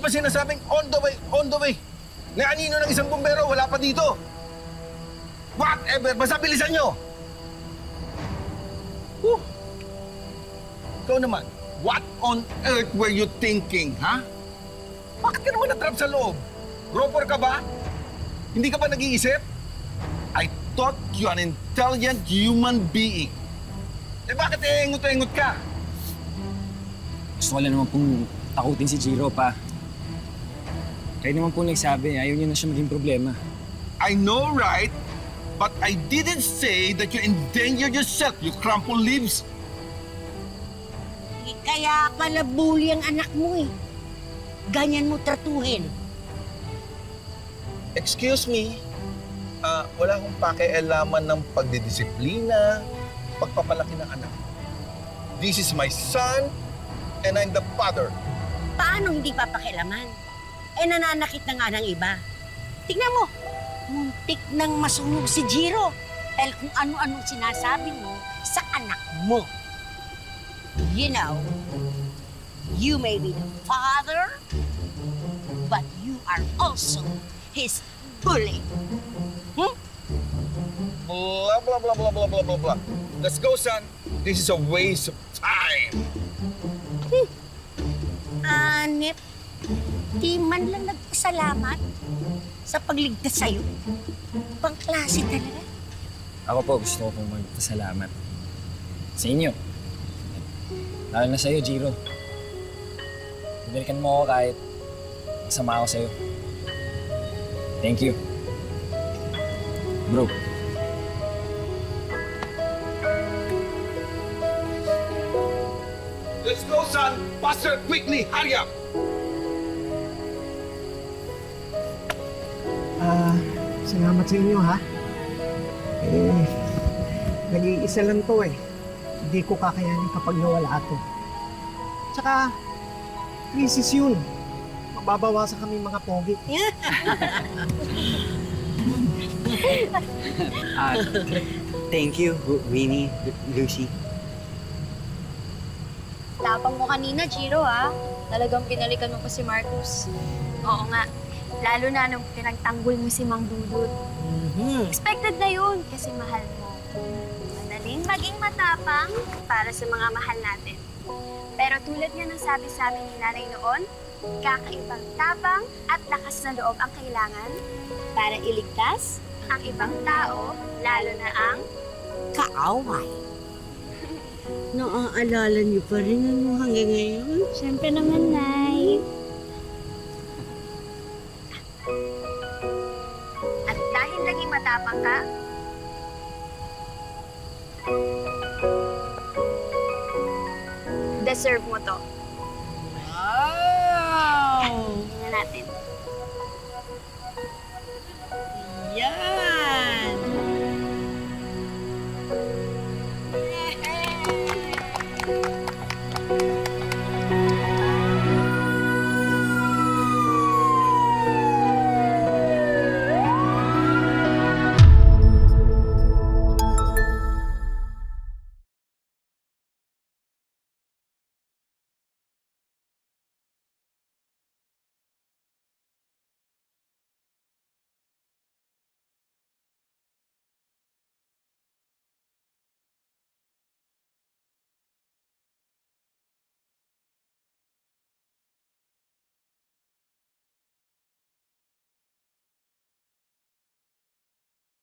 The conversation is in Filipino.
niyo pa sinasabing on the way, on the way. Na anino ng isang bumbero, wala pa dito. Whatever, basta bilisan niyo. Whew. Ikaw naman, what on earth were you thinking, ha? Bakit ka naman natrap sa loob? Roper ka ba? Hindi ka ba nag-iisip? I thought you an intelligent human being. Eh bakit engot-engot ka? Gusto ko lang naman pong takutin si Jiro pa. Kayo naman po nagsabi, ayaw niya na siya maging problema. I know, right? But I didn't say that you endangered yourself, you crumple leaves. Kaya pala bully ang anak mo eh. Ganyan mo tratuhin. Excuse me, wala akong pakialaman ng pagdidisiplina, pagpapalaki ng anak. This is my son, and I'm the father. Paano hindi papakialaman? Eh nananakit na nga ng iba. Tignan mo, muntik nang masunog si Jiro. Dahil kung ano-anong sinasabi mo sa anak mo. You know, you may be the father, but you are also his bully. Hmm? Blah, blah, blah, blah, blah, blah, blah, blah. Let's go, son. This is a waste of time. Anip, di man lang nagpasalamat sa pagligtas sa'yo. Pangklase talaga. Ako po, gusto ko pong magpasalamat sa inyo. Lalo na sa'yo, Jiro. Binalikan mo ako kahit masama ako sa'yo. Thank you. Bro. Let's go, son. Faster, quickly, hurry up. Salamat sa inyo, ha? Eh, nag-iisa lang to eh. Hindi ko kakayanin kapag nawala to. Tsaka, crisis yun. Mababawasan kami mga pogi. Thank you, Winnie, Lucy. Tapang mo kanina, Jiro, ha? Talagang pinalikan mo pa si Marcus. Oo nga. Lalo na nung pinagtanggol mo si Mang Dudut. Expected na yun kasi mahal mo. Madaling maging matapang para sa mga mahal natin. Pero tulad nga ng sabi sa amin ni Nanay noon, kakaibang tapang at lakas na loob ang kailangan para iligtas ang ibang tao, lalo na ang Kaaway. Naaalala niyo pa rin ano hanggang ngayon? Siyempre naman, Nay. At dahil naging matapang ka, deserve mo to. Wow! Tingnan natin.